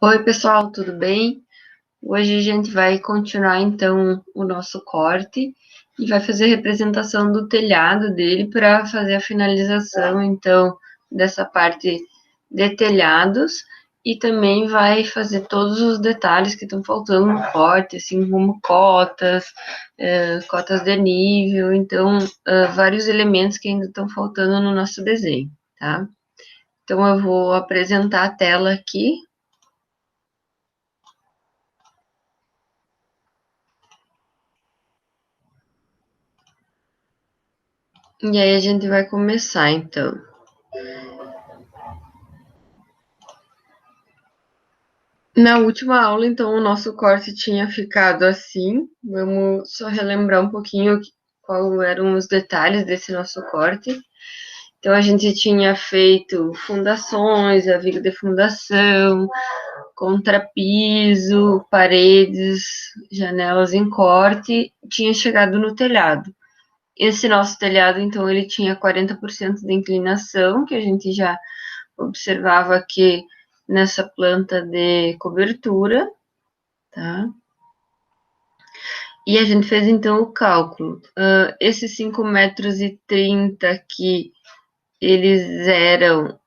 Oi, pessoal, tudo bem? Hoje a gente vai continuar então o nosso corte e vai fazer a representação do telhado dele para fazer a finalização então dessa parte de telhados e também vai fazer todos os detalhes que estão faltando no corte, assim como cotas, cotas de nível, então vários elementos que ainda estão faltando no nosso desenho, tá? Então eu vou apresentar a tela aqui. E aí a gente vai começar, então. Na última aula, então, o nosso corte tinha ficado assim. Vamos só relembrar um pouquinho quais eram os detalhes desse nosso corte. Então, a gente tinha feito fundações, a viga de fundação, contrapiso, paredes, janelas em corte, tinha chegado no telhado. Esse nosso telhado, então, ele tinha 40% de inclinação, que a gente já observava que nessa planta de cobertura, tá? E a gente fez então o cálculo. Esses 5,30 m aqui, eles eram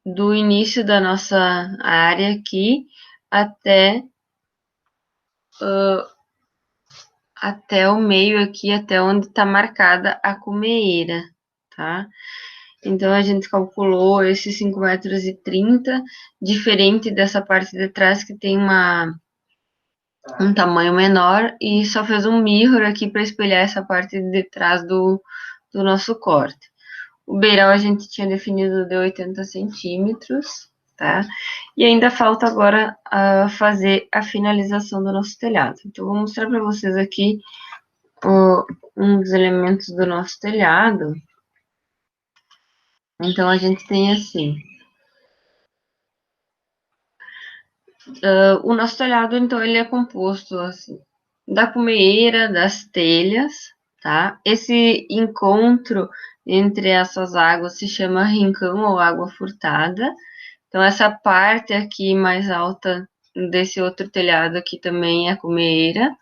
do início da nossa área aqui até, até o meio aqui, até onde está marcada a cumeeira, tá? Então, a gente calculou esses 5,30 m, diferente dessa parte de trás que tem um tamanho menor, e só fez um mirror aqui para espelhar essa parte de trás do nosso corte. O beiral a gente tinha definido de 80 centímetros, tá? E ainda falta agora fazer a finalização do nosso telhado. Então, vou mostrar para vocês aqui um dos elementos do nosso telhado. Então, a gente tem assim, o nosso telhado, então, ele é composto assim, da cumeeira, das telhas, tá? Esse encontro entre essas águas se chama rincão ou água furtada. Então, essa parte aqui mais alta desse outro telhado aqui também é cumeeira.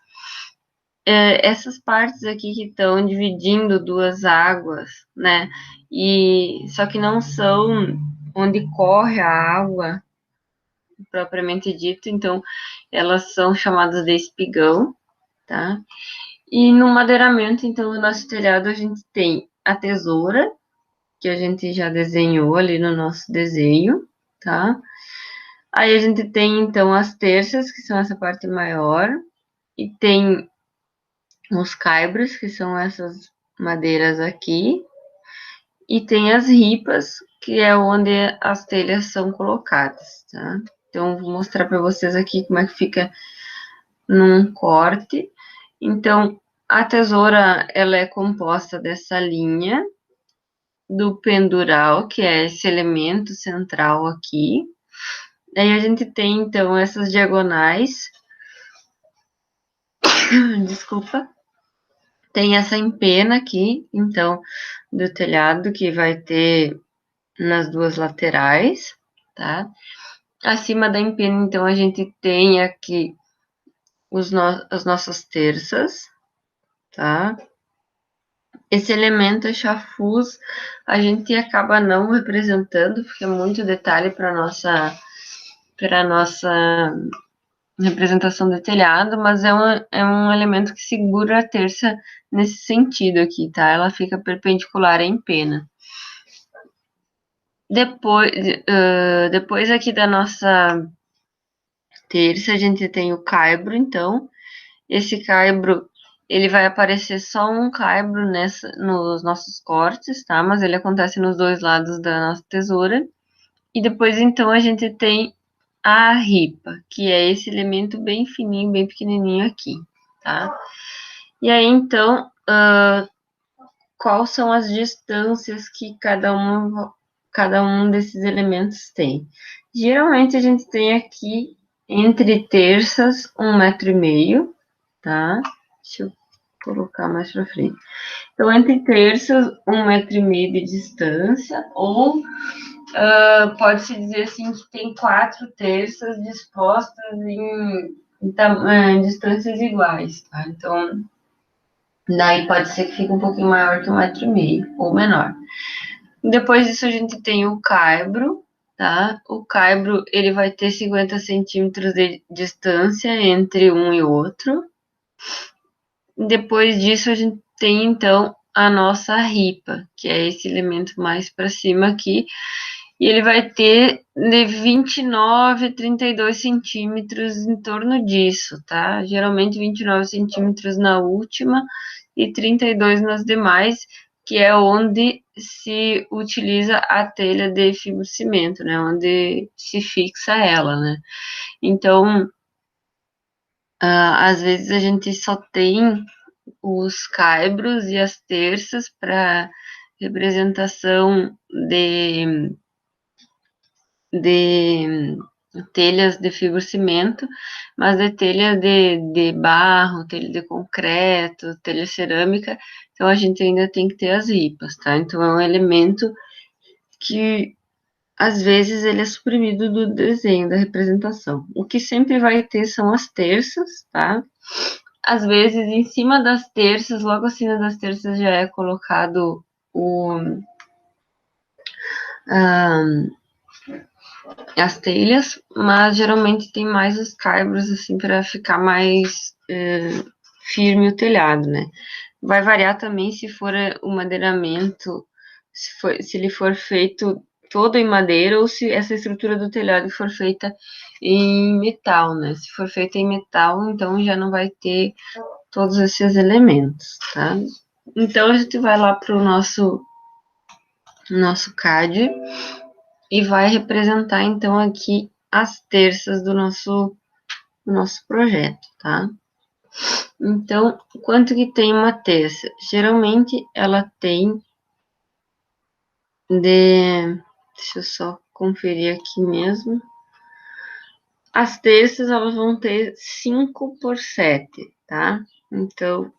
Essas partes aqui que estão dividindo duas águas, né? E só que não são onde corre a água propriamente dito, então elas são chamadas de espigão, tá? E no madeiramento, então, no nosso telhado a gente tem a tesoura, que a gente já desenhou ali no nosso desenho, tá? Aí a gente tem, então, as terças, que são essa parte maior, e tem os caibros, que são essas madeiras aqui, e tem as ripas, que é onde as telhas são colocadas, tá? Então, vou mostrar para vocês aqui como é que fica num corte. Então, a tesoura, ela é composta dessa linha, do pendural, que é esse elemento central aqui. Daí a gente tem, então, essas diagonais, desculpa, tem essa empena aqui, então, do telhado, que vai ter nas duas laterais, tá? Acima da empena, então, a gente tem aqui as nossas terças, tá? Esse elemento é chafuz, a gente acaba não representando, porque é muito detalhe para nossa representação de telhado, mas é um elemento que segura a terça nesse sentido aqui, tá? Ela fica perpendicular à empena. Depois aqui da nossa terça, a gente tem o caibro, então. Esse caibro, ele vai aparecer só um caibro nos nossos cortes, tá? Mas ele acontece nos dois lados da nossa tesoura. E depois, então, a gente tem a ripa, que é esse elemento bem fininho, bem pequenininho aqui, tá? E aí, então, quais são as distâncias que cada um desses elementos tem? Geralmente, a gente tem aqui, entre terças, 1,5 m, tá? Deixa eu colocar mais pra frente. Então, entre terças, 1,5 m de distância, ou pode-se dizer assim que tem 4 terças dispostas em distâncias iguais, tá? Então, daí pode ser que fique um pouquinho maior que 1,5 m ou menor. Depois disso a gente tem o caibro, tá? O caibro, ele vai ter 50 centímetros de distância entre um e outro. Depois disso a gente tem, então, a nossa ripa, que é esse elemento mais para cima aqui, e ele vai ter de 29 a 32 centímetros em torno disso, tá? Geralmente 29 centímetros na última e 32 nas demais, que é onde se utiliza a telha de fibrocimento, né? Onde se fixa ela, né? Então, às vezes a gente só tem os caibros e as terças para representação de telhas de fibrocimento, mas de telha de barro, telha de concreto, telha cerâmica, então a gente ainda tem que ter as ripas, tá? Então é um elemento que às vezes ele é suprimido do desenho, da representação. O que sempre vai ter são as terças, tá? Às vezes, em cima das terças, logo acima das terças já é colocado as telhas, mas geralmente tem mais os caibros, assim, para ficar mais firme o telhado, né? Vai variar também se for o madeiramento, se ele for feito todo em madeira ou se essa estrutura do telhado for feita em metal, né? Se for feita em metal, então já não vai ter todos esses elementos, tá? Então a gente vai lá para o nosso CAD e vai representar então aqui as terças do nosso projeto, tá? Então, quanto que tem uma terça? Geralmente ela tem deixa eu só conferir aqui mesmo. As terças elas vão ter 5 por 7, tá? Então,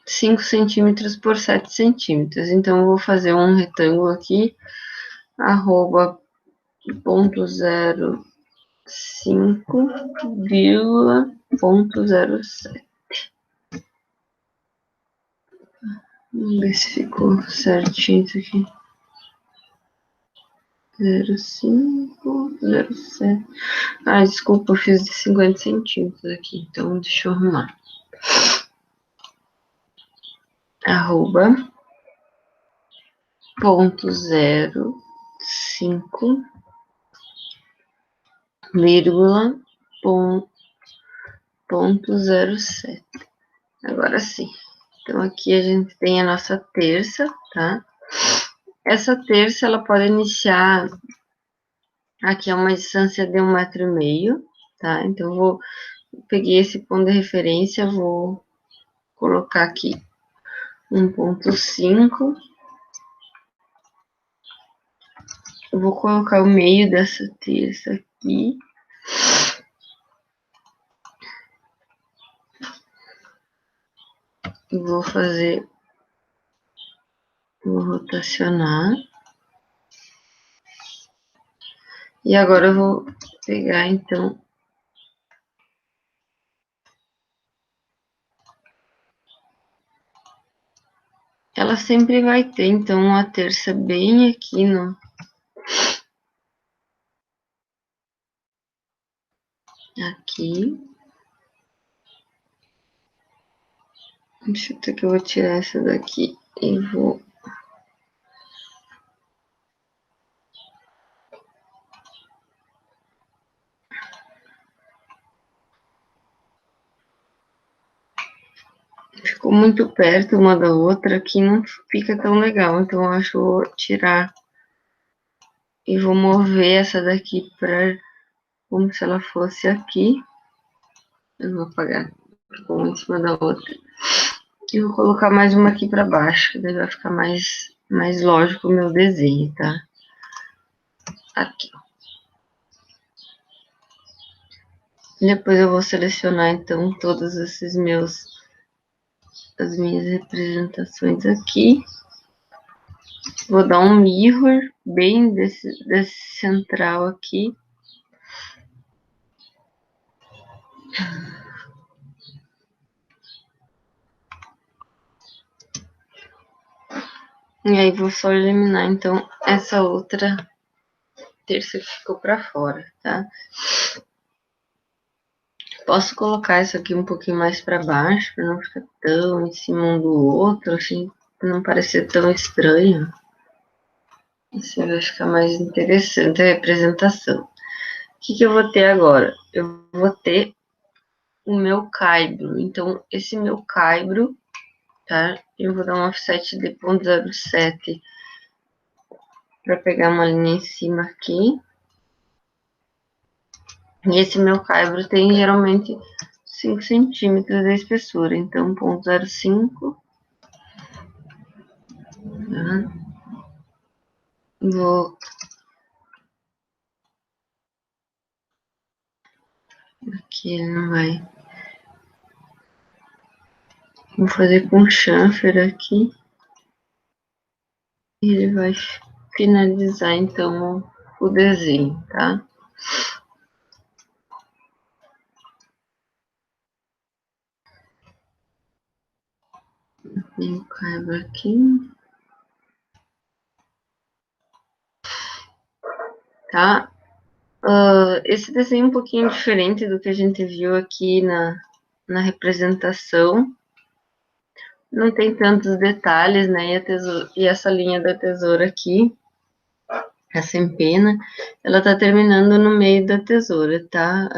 5 centímetros por 7 centímetros. Então, eu vou fazer um retângulo aqui, arroba 0,5,07. Vamos ver se ficou certinho isso aqui. 0,5,07. Ah, desculpa, eu fiz de 50 centímetros aqui. Então, deixa eu arrumar. Arroba 0,5, vírgula 0,07. Agora sim. Então, aqui a gente tem a nossa terça, tá? Essa terça, ela pode iniciar aqui a uma distância de 1,5 m, tá? Então, peguei esse ponto de referência, vou colocar aqui 1,5. Eu vou colocar o meio dessa terça aqui. Vou rotacionar. E agora eu vou pegar, então, ela sempre vai ter, então, uma terça bem aqui aqui. Deixa eu ver que eu vou tirar essa daqui e vou... Ficou muito perto uma da outra, aqui não fica tão legal, então eu acho que eu vou tirar e vou mover essa daqui para como se ela fosse aqui. Eu vou apagar, ficou uma em cima da outra. E vou colocar mais uma aqui para baixo, que daí vai ficar mais lógico o meu desenho, tá? Aqui. Depois eu vou selecionar, então, todos esses as minhas representações aqui. Vou dar um mirror bem desse central aqui. E aí vou só eliminar, então, essa outra terça que ficou pra fora, tá? Posso colocar isso aqui um pouquinho mais pra baixo, pra não ficar tão em cima um do outro, assim, pra não parecer tão estranho. Assim vai ficar mais interessante a representação. O que eu vou ter agora? Eu vou ter o meu caibro. Então, esse meu caibro, tá? Eu vou dar um offset de 0,07 para pegar uma linha em cima aqui. E esse meu caibro tem geralmente 5 centímetros de espessura, então 0,05. Tá? Vou aqui, ele não vai. Vou fazer com chanfer aqui. E ele vai finalizar então o desenho, tá? E o caibro aqui. Tá? Esse desenho é um pouquinho diferente do que a gente viu aqui na representação. Não tem tantos detalhes, né? E essa linha da tesoura aqui, essa empena, ela tá terminando no meio da tesoura, tá?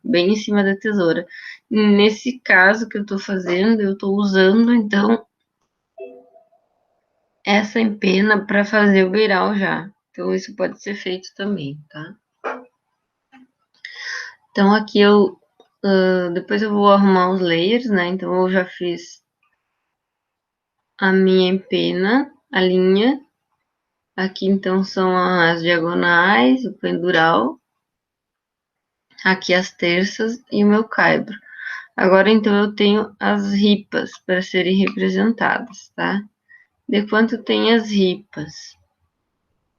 Bem em cima da tesoura. Nesse caso que eu tô fazendo, eu tô usando, então, essa empena para fazer o beiral já. Então, isso pode ser feito também, tá? Então, aqui depois eu vou arrumar os layers, né? Então, eu já fiz a minha empena, a linha. Aqui, então, são as diagonais, o pendural. Aqui as terças e o meu caibro. Agora, então, eu tenho as ripas para serem representadas, tá? De quanto tem as ripas?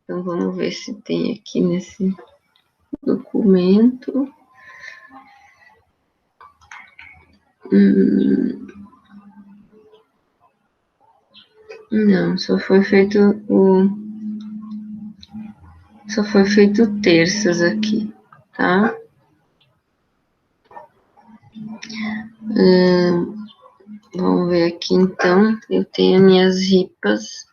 Então, vamos ver se tem aqui nesse documento. Não, só foi feito terças aqui, tá? Vamos ver aqui então. Eu tenho minhas ripas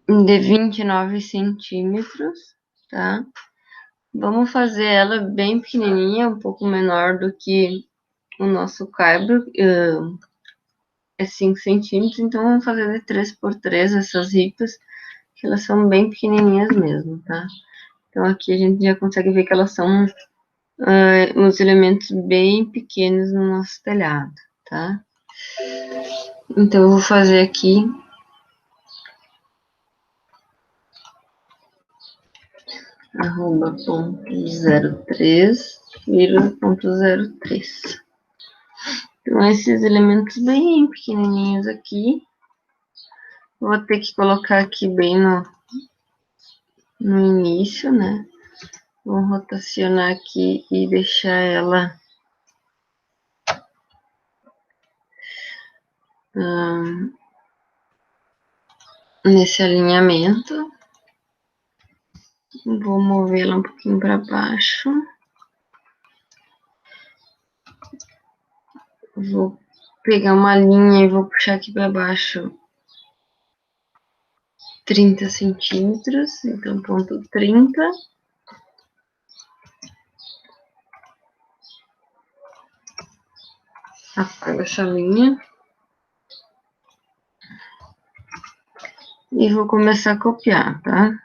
de 29 centímetros, tá? Vamos fazer ela bem pequenininha, um pouco menor do que o nosso caibro, é 5 centímetros, então vamos fazer de 3 por 3 essas ripas, que elas são bem pequenininhas mesmo, tá? Então aqui a gente já consegue ver que elas são uns elementos bem pequenos no nosso telhado, tá? Então eu vou fazer aqui @.03, .03. Então esses elementos bem pequenininhos aqui, vou ter que colocar aqui bem no início, né? Vou rotacionar aqui e deixar ela nesse alinhamento. Vou movê-la um pouquinho para baixo. Vou pegar uma linha e vou puxar aqui para baixo 30 centímetros, então ponto 30. Apago essa linha. E vou começar a copiar, tá?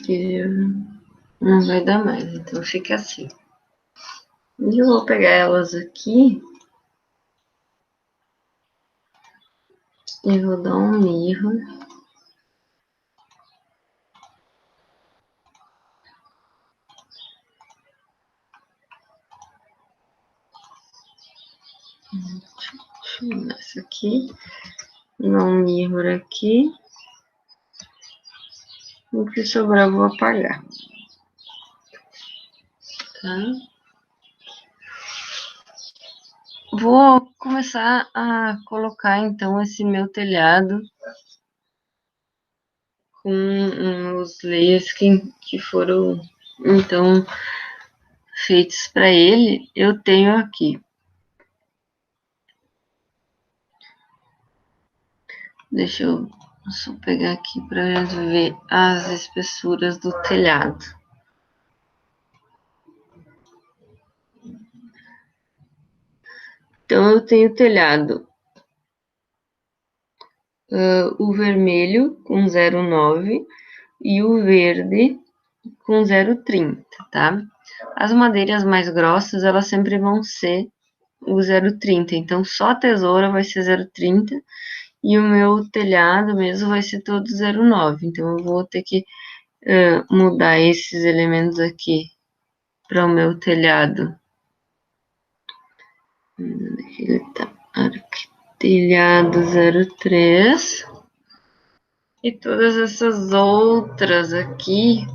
Que não vai dar mais, então fica assim. E eu vou pegar elas aqui e vou dar um mirro. Deixa eu dar isso aqui. Dar um mirror aqui. O que sobrar eu vou apagar. Tá? Vou começar a colocar então esse meu telhado com os layers que foram então feitos para ele. Eu tenho aqui. Deixa eu só pegar aqui para gente ver as espessuras do telhado. Então eu tenho telhado o vermelho com 0,9 e o verde com 0,30, tá? As madeiras mais grossas, elas sempre vão ser o 0,30, então só a tesoura vai ser 0,30 e o meu telhado mesmo vai ser todo 0,9, então eu vou ter que mudar esses elementos aqui para o meu telhado. Aqui ele tá, telhado 0,3 e todas essas outras aqui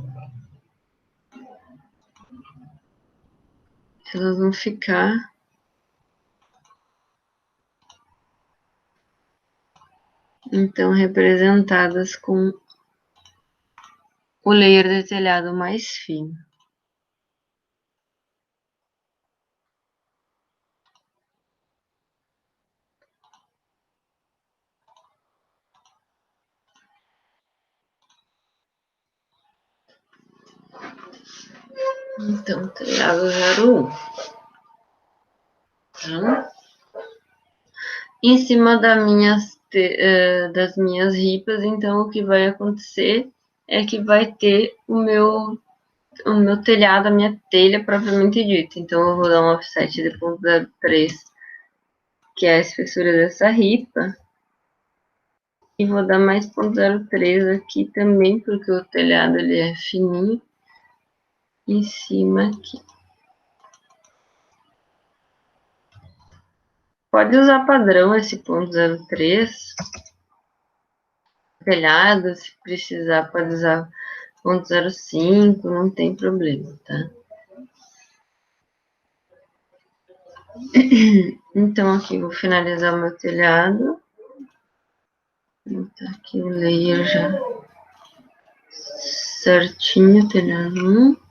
elas vão ficar então representadas com o layer de telhado mais fino. Então, telhado 01. Tá? Em cima das minhas ripas, então o que vai acontecer é que vai ter o meu telhado, a minha telha propriamente dita. Então eu vou dar um offset de 0,03, que é a espessura dessa ripa, e vou dar mais 0,03 aqui também, porque o telhado ele é fininho, em cima aqui. Pode usar padrão esse 0,03 telhado, se precisar pode usar 0,05, não tem problema, tá? Então aqui vou finalizar o meu telhado. Vou botar aqui o layer já certinho, telhado 1.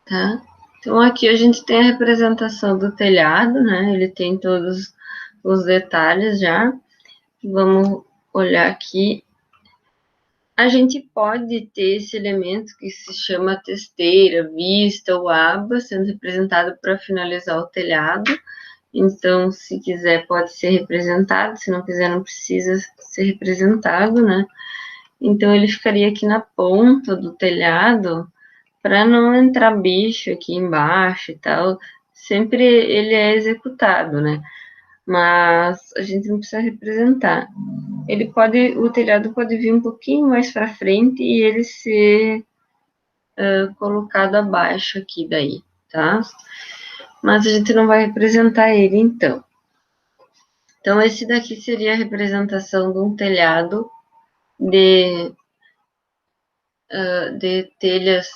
Tá? Então aqui a gente tem a representação do telhado, né? Ele tem todos os detalhes já. Vamos olhar aqui. A gente pode ter esse elemento que se chama testeira, vista ou aba sendo representado para finalizar o telhado. Então, se quiser, pode ser representado. Se não quiser, não precisa ser representado, né? Então, ele ficaria aqui na ponta do telhado para não entrar bicho aqui embaixo e tal. Sempre ele é executado, né? Mas a gente não precisa representar. O telhado pode vir um pouquinho mais para frente e ele ser colocado abaixo aqui daí, tá? Mas a gente não vai representar ele então. Então esse daqui seria a representação de um telhado de telhas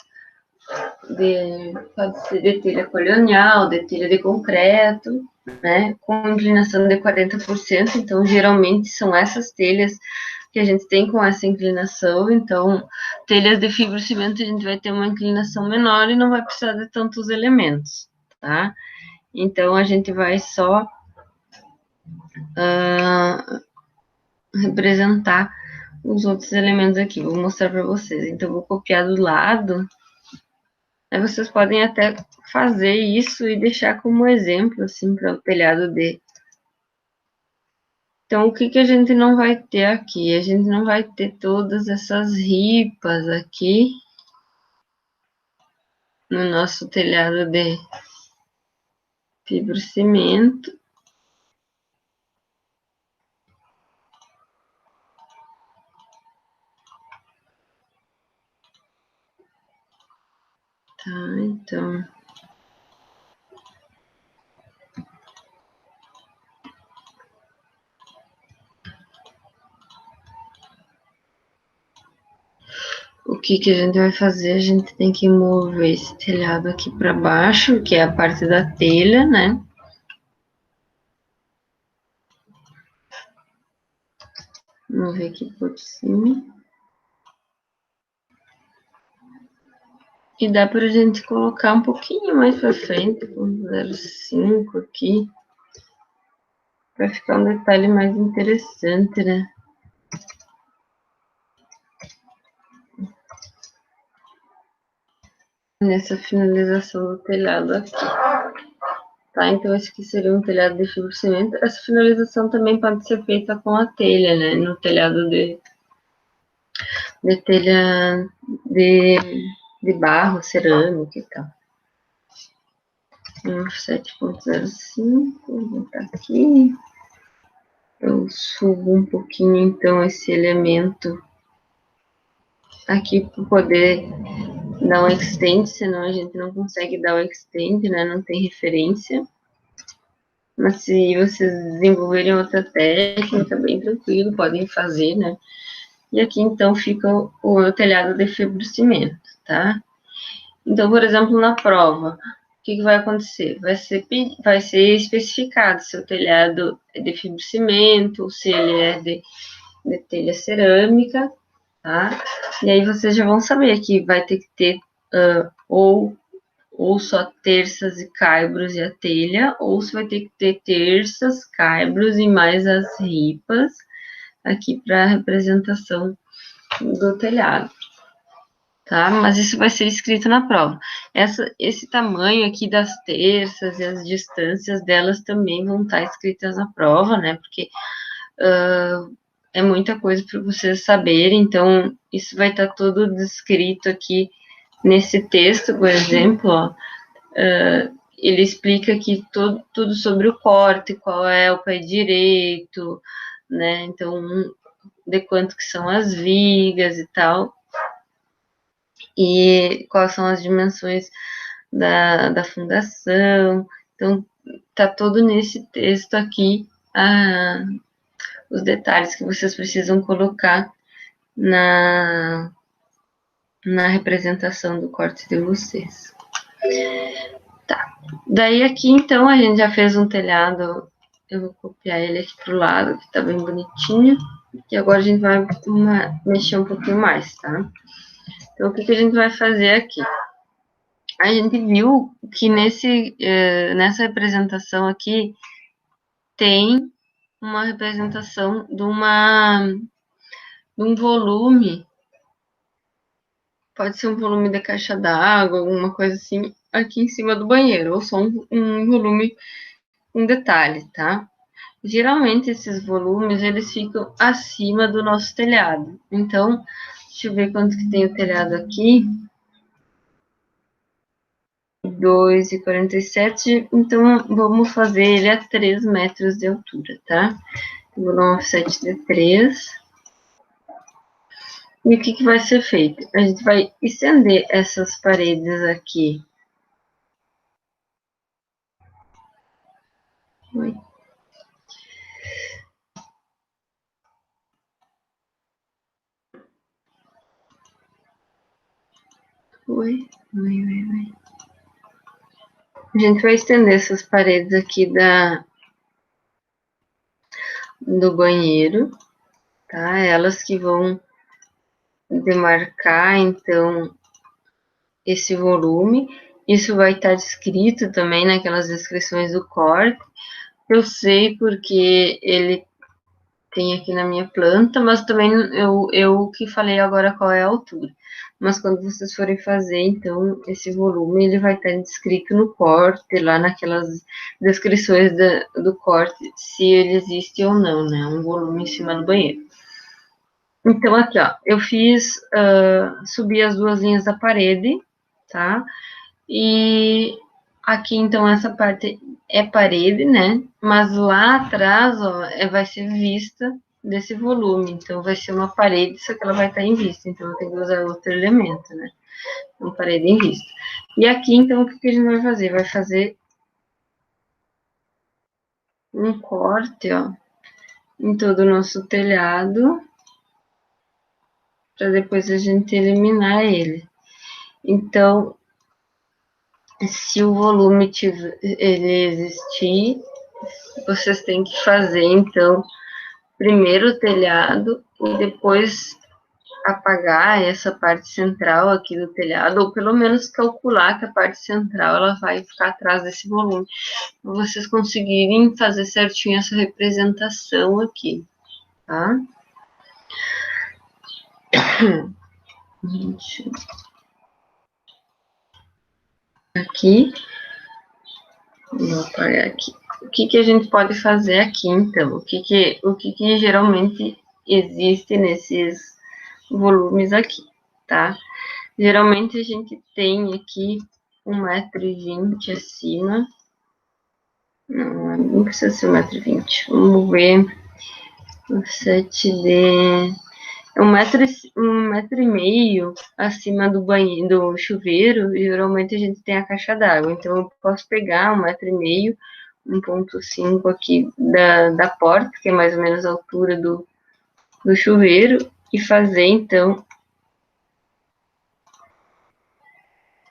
pode ser de telha colonial, de telha de concreto, né, com inclinação de 40%, então geralmente são essas telhas que a gente tem com essa inclinação, então telhas de fibrocimento a gente vai ter uma inclinação menor e não vai precisar de tantos elementos, tá? Então a gente vai só representar os outros elementos aqui, vou mostrar para vocês. Então vou copiar do lado Aí vocês podem até fazer isso e deixar como exemplo, assim, para o telhado D. Então, o que que a gente não vai ter aqui? A gente não vai ter todas essas ripas aqui no nosso telhado de fibrocimento. Tá, então... O que que a gente vai fazer? A gente tem que mover esse telhado aqui para baixo, que é a parte da telha, né? Mover aqui por cima. E dá para a gente colocar um pouquinho mais para frente, com 0,5 aqui, para ficar um detalhe mais interessante, né? Nessa finalização do telhado aqui. Tá, então esse aqui seria um telhado de fibrocimento. Essa finalização também pode ser feita com a telha, né? No telhado de telha de barro, cerâmica e tal. 7.05, vou botar aqui. Eu subo um pouquinho, então, esse elemento aqui para poder dar um extend, senão a gente não consegue dar o extend, né? Não tem referência. Mas se vocês desenvolverem outra técnica, bem tranquilo, podem fazer, né? E aqui, então, fica o telhado de fibrocimento, tá? Então, por exemplo, na prova, o que vai acontecer? Vai ser especificado se o telhado é de fibrocimento, se ele é de telha cerâmica, tá? E aí vocês já vão saber que vai ter que ter ou só terças e caibros e a telha, ou se vai ter que ter terças, caibros e mais as ripas aqui para a representação do telhado, tá? Mas isso vai ser escrito na prova. Esse tamanho aqui das terças e as distâncias delas também vão estar escritas na prova, né? Porque é muita coisa para vocês saberem, então isso vai estar tudo descrito aqui nesse texto, por exemplo, ó. Ele explica aqui tudo sobre o corte, qual é o pé direito, né? Então, de quanto que são as vigas e tal, e quais são as dimensões da fundação. Então, tá todo nesse texto aqui, os detalhes que vocês precisam colocar na representação do corte de vocês. Tá. Daí aqui, então, a gente já fez um telhado. Eu vou copiar ele aqui pro lado, que tá bem bonitinho. E agora a gente vai mexer um pouquinho mais, tá? Então, o que a gente vai fazer aqui? A gente viu que nessa representação aqui tem uma representação de um volume, pode ser um volume de caixa d'água, alguma coisa assim, aqui em cima do banheiro, ou só um volume, um detalhe, tá? Geralmente esses volumes, eles ficam acima do nosso telhado. Então, deixa eu ver quanto que tem o telhado aqui. 2,47, então vamos fazer ele a 3 metros de altura, tá? Vou dar um offset de 3. E o que vai ser feito? A gente vai estender essas paredes aqui. Oi. Oi. A gente vai estender essas paredes aqui do banheiro, tá? Elas que vão demarcar, então, esse volume. Isso vai estar descrito também naquelas descrições do corte. Eu sei porque ele tem aqui na minha planta, mas também eu que falei agora qual é a altura. mas quando vocês forem fazer, então, esse volume, ele vai estar descrito no corte, lá naquelas descrições do corte, se ele existe ou não, né? Um volume em cima do banheiro. Então, aqui, ó, eu fiz, subi as duas linhas da parede, tá? E aqui, então, essa parte é parede, né? Mas lá atrás, ó, vai ser vista desse volume. Então, vai ser uma parede, só que ela vai estar em vista. Então, eu tenho que usar outro elemento, né? Uma parede em vista. E aqui, então, o que a gente vai fazer? Vai fazer um corte, ó, em todo o nosso telhado, para depois a gente eliminar ele. Então, se o volume ele existir, vocês têm que fazer, então, primeiro o telhado e depois apagar essa parte central aqui do telhado, ou pelo menos calcular que a parte central ela vai ficar atrás desse volume, para vocês conseguirem fazer certinho essa representação aqui, tá? Aqui, vou apagar aqui. O que a gente pode fazer aqui, então? O que geralmente existe nesses volumes aqui, tá? Geralmente a gente tem aqui 1,20 m acima. Não precisa ser 1,20 m. Vamos ver. O 7D. É 1,5 m acima do banheiro, do chuveiro. Geralmente a gente tem a caixa d'água. Então eu posso pegar 1,5 m, 1,5 aqui da porta, que é mais ou menos a altura do chuveiro, e fazer então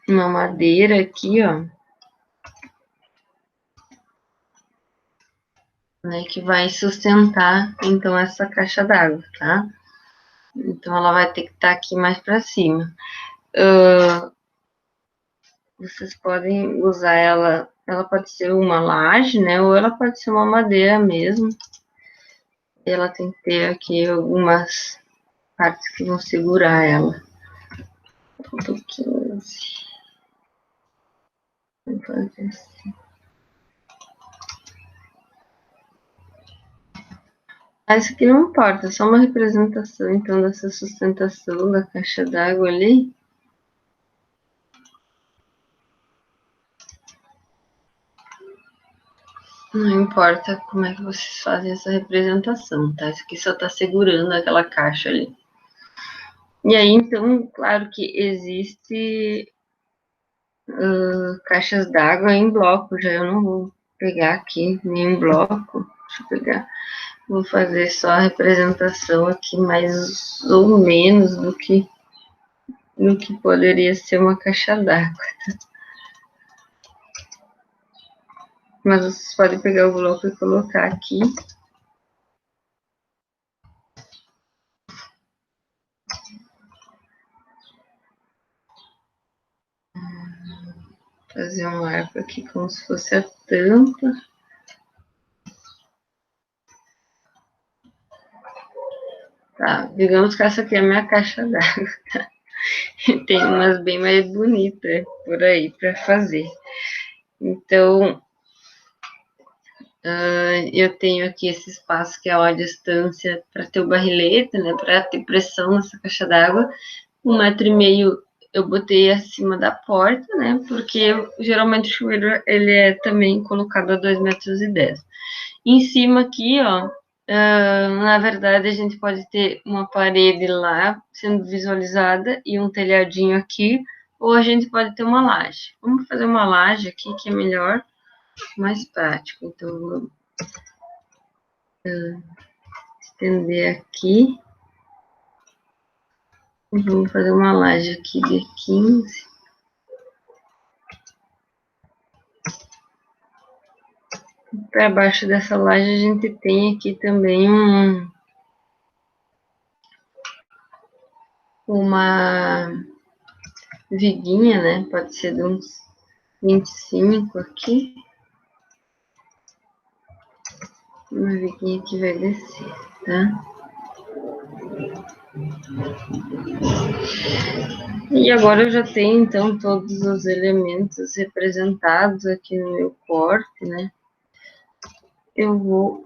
uma madeira aqui, ó, né, que vai sustentar então essa caixa d'água, tá? Então ela vai ter que estar aqui mais para cima. Vocês podem usar ela pode ser uma laje, né? Ou ela pode ser uma madeira mesmo. Ela tem que ter aqui algumas partes que vão segurar ela. Ponto 15. Vamos fazer assim. Mas isso aqui não importa, é só uma representação então dessa sustentação da caixa d'água ali. Não importa como é que vocês fazem essa representação, tá? Isso aqui só tá segurando aquela caixa ali. E aí, então, claro que existe caixas d'água em bloco, já eu não vou pegar aqui nenhum bloco. Deixa eu pegar. Vou fazer só a representação aqui, mais ou menos do que poderia ser uma caixa d'água. Mas vocês podem pegar o bloco e colocar aqui. Fazer um arco aqui como se fosse a tampa. Tá, digamos que essa aqui é a minha caixa d'água, tá? Tem umas bem mais bonitas por aí para fazer. Então, eu tenho aqui esse espaço que é a distância para ter o barrilete, né? Para ter pressão nessa caixa d'água. 1,5 m eu botei acima da porta, né? Porque geralmente o chuveiro ele é também colocado a 2,10 m. Em cima aqui, ó, na verdade a gente pode ter uma parede lá sendo visualizada e um telhadinho aqui, ou a gente pode ter uma laje. Vamos fazer uma laje aqui que é melhor, mais prático. Então, vou estender aqui. E vamos fazer uma laje aqui de 15. Para baixo dessa laje a gente tem aqui também uma viguinha, né? Pode ser de uns 25 aqui. Uma viguinha que vai descer, tá? E agora eu já tenho, então, todos os elementos representados aqui no meu corte, né? Eu vou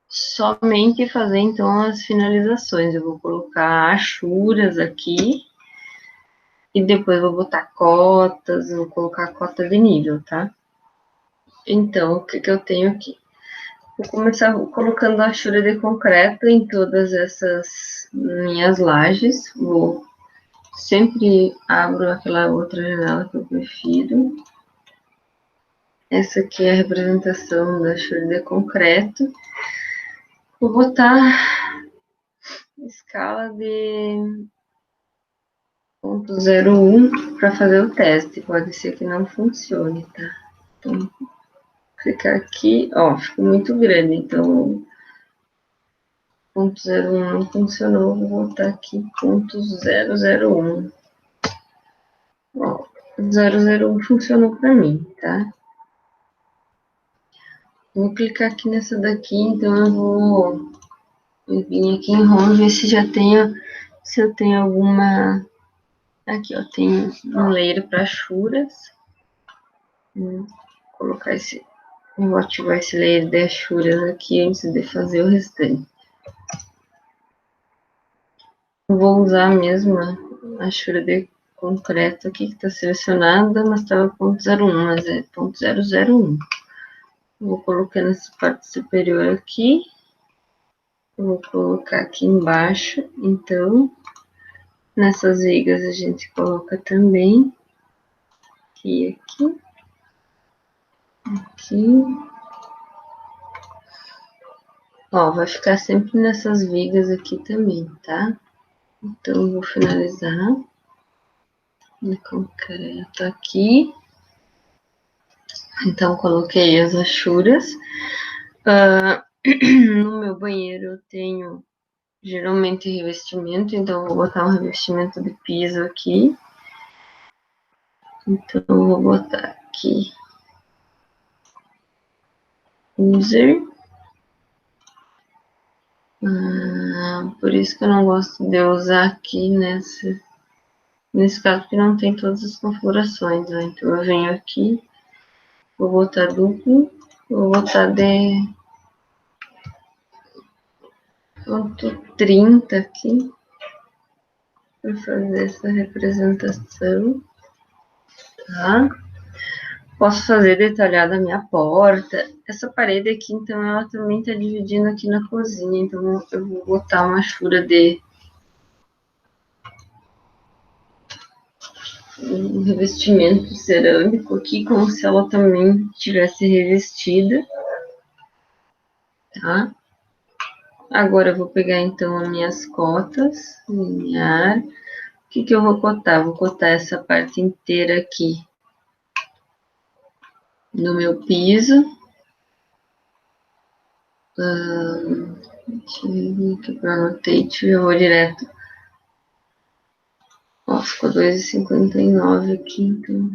somente fazer, então, as finalizações. Eu vou colocar achuras aqui e depois vou botar cotas, vou colocar cota de nível, tá? Então, o que eu tenho aqui? Vou começar colocando a achura de concreto em todas essas minhas lajes. Vou sempre abro aquela outra janela que eu prefiro. Essa aqui é a representação da achura de concreto. Vou botar escala de 0,01 para fazer o teste. Pode ser que não funcione, tá? Então, ficar aqui, ó, ficou muito grande, então 0,01 não funcionou, vou botar aqui 0,001. Ó, 0,01 funcionou para mim, tá? Vou clicar aqui nessa daqui, então eu vou vir aqui em home, ver se já tenho, se eu tenho alguma. Aqui, ó, tem um layer para achuras. Vou colocar esse. Vou ativar esse layer de achuras aqui antes de fazer o restante. Vou usar a mesma achura de concreto aqui que está selecionada, mas estava 0,01, mas é 0,001. Vou colocar nessa parte superior aqui. Vou colocar aqui embaixo, então, nessas vigas a gente coloca também aqui, ó, vai ficar sempre nessas vigas aqui também, tá? Então, vou finalizar de concreto aqui. Então, coloquei as achuras. No meu banheiro eu tenho geralmente revestimento, então vou botar um revestimento de piso aqui. Então, vou botar aqui user. Por isso que eu não gosto de usar aqui nesse caso, porque não tem todas as configurações, né? Então eu venho aqui, vou botar duplo, vou botar de 0,30 aqui, para fazer essa representação, tá? Posso fazer detalhada a minha porta. Essa parede aqui, então, ela também está dividindo aqui na cozinha. Então, eu vou botar uma achura de um revestimento cerâmico aqui, como se ela também tivesse revestida, tá? Agora, eu vou pegar, então, as minhas cotas, linear. O que eu vou cotar? Vou cotar essa parte inteira aqui no meu piso. Deixa eu ver aqui para annotate, eu vou direto. Ó, ficou 2,59 aqui, então.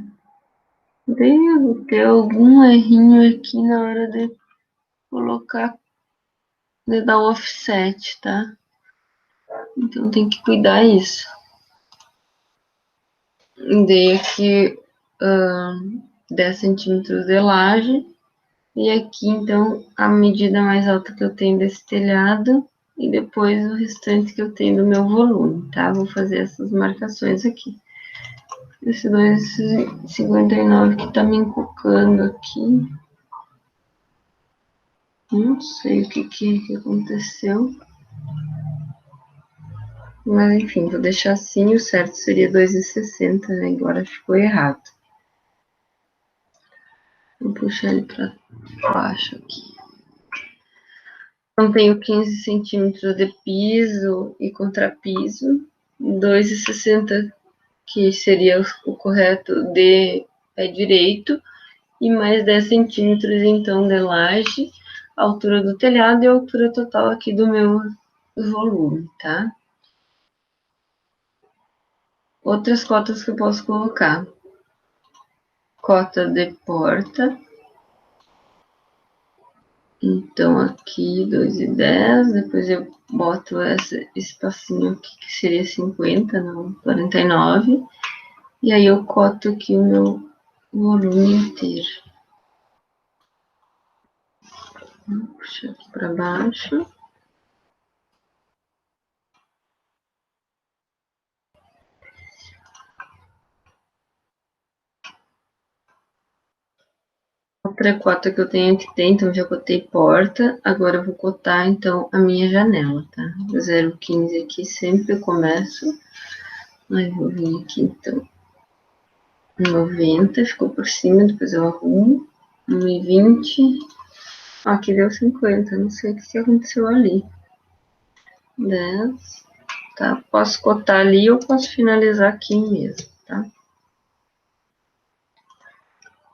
Devo ter algum errinho aqui na hora de colocar, de dar o offset, tá? Então tem que cuidar isso. Dei aqui 10 centímetros de laje. E aqui, então, a medida mais alta que eu tenho desse telhado. E depois o restante que eu tenho do meu volume, tá? Vou fazer essas marcações aqui. Esse 2,59 que tá me encucando aqui. Não sei o que aconteceu. Mas enfim, vou deixar assim. O certo seria 2,60, né? Agora ficou errado. Vou puxar ele para baixo aqui. Então, tenho 15 centímetros de piso e contrapiso. 2,60, que seria o correto de pé direito. E mais 10 centímetros, então, de laje, a altura do telhado e a altura total aqui do meu volume, tá? Outras cotas que eu posso colocar. Cota de porta. Então, aqui 2,10, depois eu boto esse espacinho aqui, que seria 50, não, 49. E aí eu coto aqui o meu volume inteiro. Vou puxar aqui para baixo. Outra cota que eu tenho que ter, então já cotei porta, agora eu vou cotar então a minha janela, tá? 0,15 aqui sempre eu começo, aí vou vir aqui então 90, ficou por cima, depois eu arrumo, 1,20, aqui deu 50, não sei o que aconteceu ali, 10, tá? Posso cotar ali ou posso finalizar aqui mesmo, tá?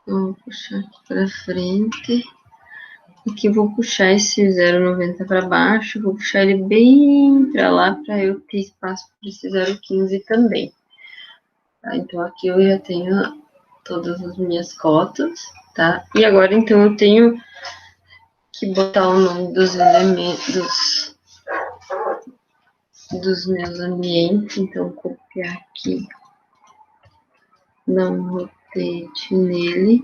Vou puxar aqui pra frente. Aqui eu vou puxar esse 0,90 para baixo, vou puxar ele bem para lá para eu ter espaço para esse 0,15 também. Tá? Então aqui eu já tenho todas as minhas cotas, tá? E agora então eu tenho que botar o nome dos elementos dos meus ambientes, então copiar aqui, dar um rotate nele.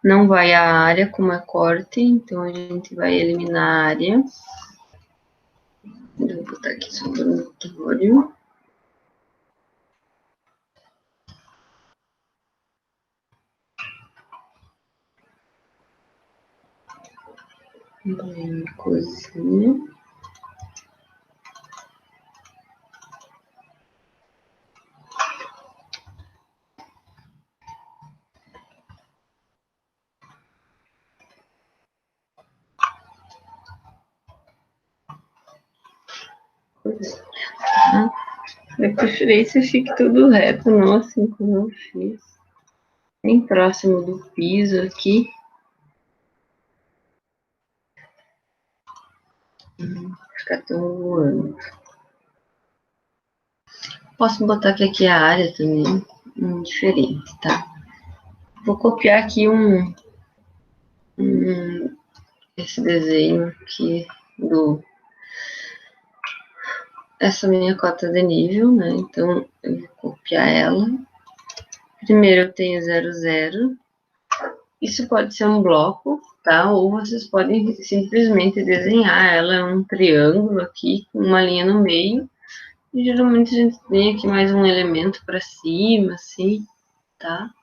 Não vai a área como é corte, então a gente vai eliminar a área. Vou botar aqui só o dormitório. Cozinha. Tá? De preferência fique tudo reto, não assim como eu fiz. Bem próximo do piso aqui. Ficar tão voando. Posso botar aqui a área também, diferente, tá? Vou copiar aqui esse desenho aqui essa minha cota de nível, né? Então eu vou copiar ela. Primeiro eu tenho 0,0. Isso pode ser um bloco, tá? Ou vocês podem simplesmente desenhar ela um triângulo aqui com uma linha no meio. E geralmente a gente tem aqui mais um elemento para cima, assim, tá?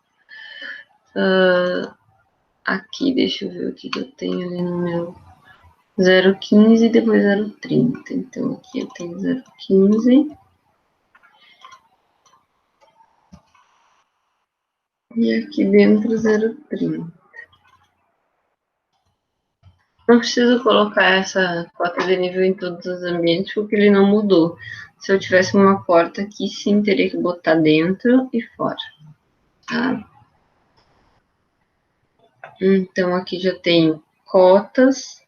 Aqui, deixa eu ver o que eu tenho ali no meu 0,15 e depois 0,30. Então aqui eu tenho 0,15. E aqui dentro 0,30. Não preciso colocar essa cota de nível em todos os ambientes, porque ele não mudou. Se eu tivesse uma porta aqui, sim, teria que botar dentro e fora, tá? Então, aqui já tenho cotas,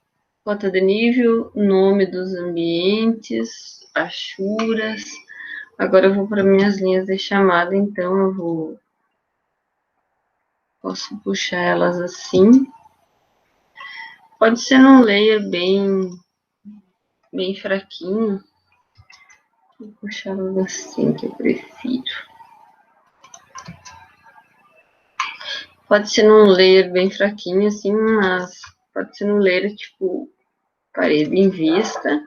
cota de nível, nome dos ambientes, achuras. Agora eu vou para minhas linhas de chamada, então posso puxar elas assim. Pode ser num layer bem fraquinho. Vou puxar elas assim que eu prefiro. Pode ser num layer bem fraquinho, assim, mas pode ser num layer tipo parede em vista,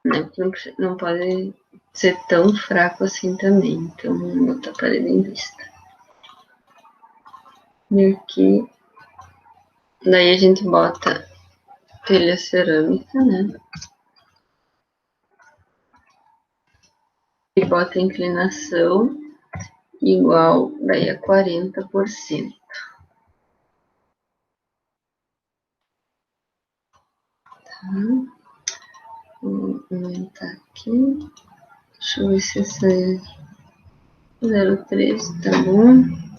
né? Porque não pode ser tão fraco assim também. Então, vou botar parede em vista. E aqui, daí a gente bota telha cerâmica, né? E bota inclinação igual daí a 40%. Tá? Vou aumentar aqui. Deixa eu ver se essa é 0,3 tá bom.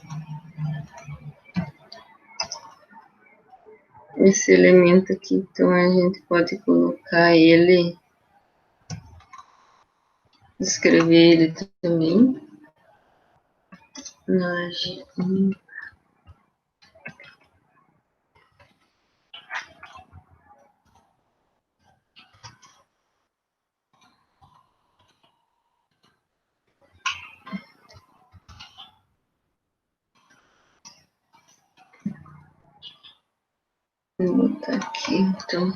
Esse elemento aqui, então a gente pode colocar ele, escrever ele também. Vou botar aqui, então.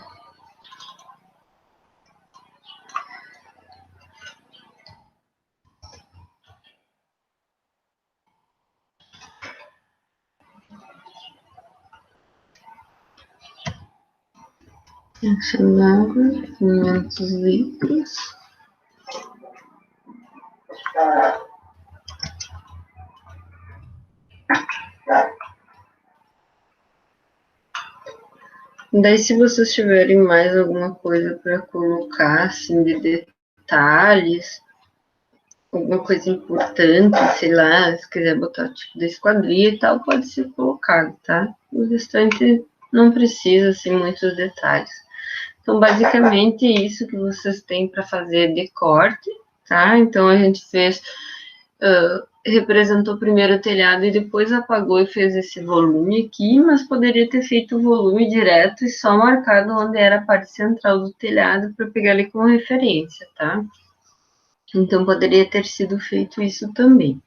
Caixa d'água, 500 litros. Daí, se vocês tiverem mais alguma coisa para colocar, assim, de detalhes, alguma coisa importante, sei lá, se quiser botar tipo da esquadria e tal, pode ser colocado, tá? O restante não precisa, assim, muitos detalhes. Então, basicamente, isso que vocês têm para fazer de corte, tá? Então, a gente fez, representou primeiro o telhado e depois apagou e fez esse volume aqui, mas poderia ter feito o volume direto e só marcado onde era a parte central do telhado para pegar ali como referência, tá? Então, poderia ter sido feito isso também.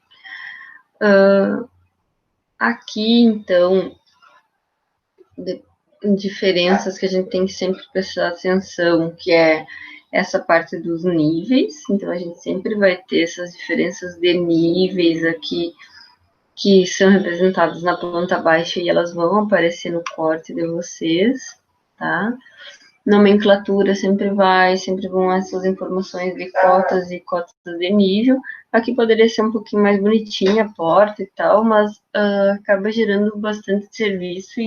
Aqui, então, diferenças que a gente tem que sempre prestar atenção, que é essa parte dos níveis. Então, a gente sempre vai ter essas diferenças de níveis aqui, que são representadas na planta baixa e elas vão aparecer no corte de vocês, tá? Nomenclatura sempre vão essas informações de cotas e cotas de nível. Aqui poderia ser um pouquinho mais bonitinha a porta e tal, mas acaba gerando bastante serviço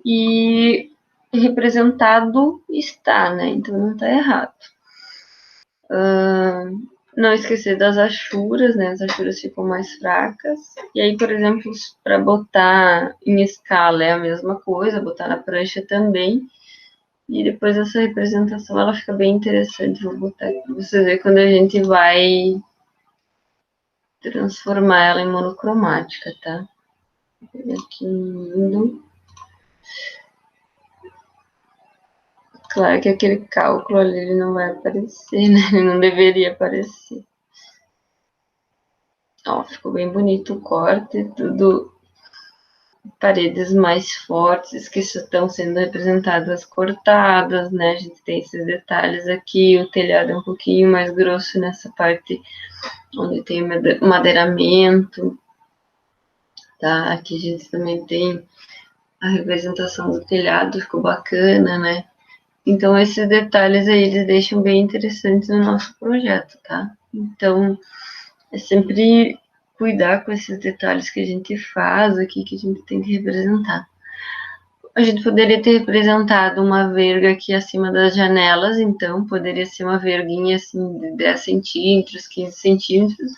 e representado está, né? Então não está errado. Não esquecer das achuras, né? As achuras ficam mais fracas. E aí, por exemplo, para botar em escala é a mesma coisa, botar na prancha também. E depois essa representação, ela fica bem interessante. Vou botar aqui para vocês verem quando a gente vai transformar ela em monocromática, tá? Vou pegar aqui lindo. Claro que aquele cálculo ali ele não vai aparecer, né? Ele não deveria aparecer. Ó, ficou bem bonito o corte, tudo paredes mais fortes que estão sendo representadas cortadas, né? A gente tem esses detalhes aqui, o telhado é um pouquinho mais grosso nessa parte onde tem o madeiramento, tá? Aqui a gente também tem a representação do telhado, ficou bacana, né? Então, esses detalhes aí, eles deixam bem interessantes no nosso projeto, tá? Então, é sempre cuidar com esses detalhes que a gente faz aqui, que a gente tem que representar. A gente poderia ter representado uma verga aqui acima das janelas, então poderia ser uma verguinha assim de 10 centímetros, 15 centímetros.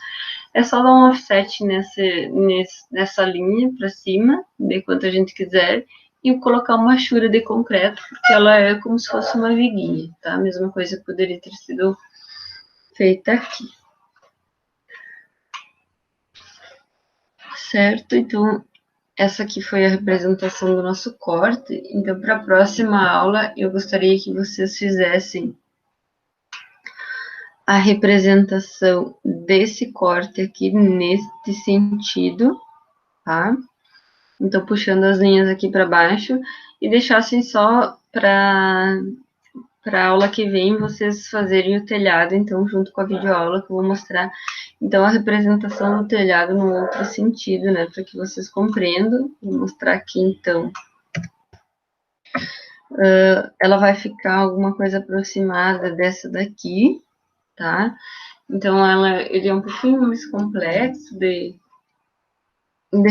É só dar um offset nessa linha para cima, de quanto a gente quiser, e colocar uma chura de concreto, porque ela é como se fosse uma viguinha, tá? A mesma coisa poderia ter sido feita aqui. Certo? Então, essa aqui foi a representação do nosso corte. Então, para a próxima aula, eu gostaria que vocês fizessem a representação desse corte aqui neste sentido, tá? Então, puxando as linhas aqui para baixo e deixassem só para a aula que vem vocês fazerem o telhado, então, junto com a videoaula que eu vou mostrar, então, a representação do telhado no outro sentido, né, para que vocês compreendam. Vou mostrar aqui, então. Ela vai ficar alguma coisa aproximada dessa daqui, tá? Então, ele é um pouquinho mais complexo de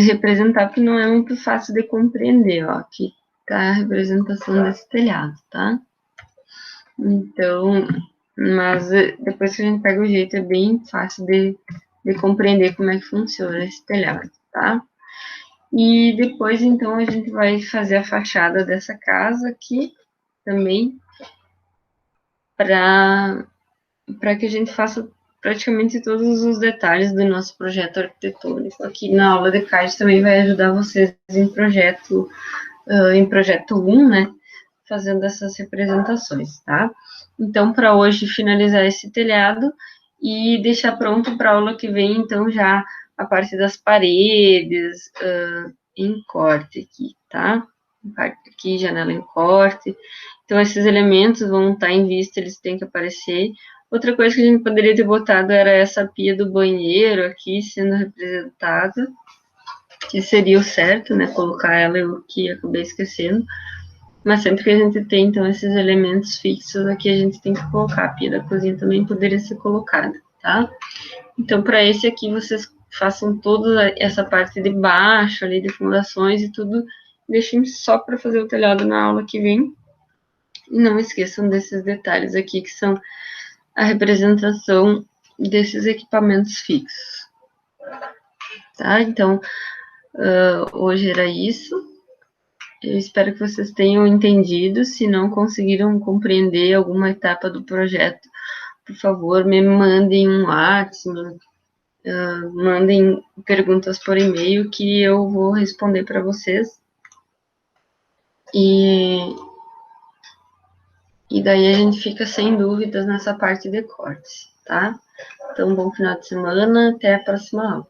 representar, porque não é muito fácil de compreender, ó. Aqui tá a representação desse telhado, tá? Então, mas depois que a gente pega o jeito, é bem fácil de compreender como é que funciona esse telhado, tá? E depois, então, a gente vai fazer a fachada dessa casa aqui também, para que a gente faça praticamente todos os detalhes do nosso projeto arquitetônico. Aqui na aula de CAD também vai ajudar vocês em projeto 1, né, fazendo essas representações, tá? Então, para hoje, finalizar esse telhado e deixar pronto para a aula que vem, então, já a parte das paredes em corte aqui, tá? aqui, janela em corte. Então, esses elementos vão estar em vista, eles têm que aparecer. Outra coisa que a gente poderia ter botado era essa pia do banheiro aqui sendo representada, que seria o certo, né? Colocar ela, eu que acabei esquecendo. Mas sempre que a gente tem, então, esses elementos fixos aqui, a gente tem que colocar. A pia da cozinha também poderia ser colocada, tá? Então, para esse aqui, vocês façam toda essa parte de baixo, ali, de fundações e tudo. Deixem só para fazer o telhado na aula que vem. E não esqueçam desses detalhes aqui, que são a representação desses equipamentos fixos. Tá? Então, hoje era isso. Eu espero que vocês tenham entendido. Se não conseguiram compreender alguma etapa do projeto, por favor, me mandem um WhatsApp, mandem perguntas por e-mail que eu vou responder para vocês. E daí a gente fica sem dúvidas nessa parte de cortes, tá? Então, bom final de semana, até a próxima aula.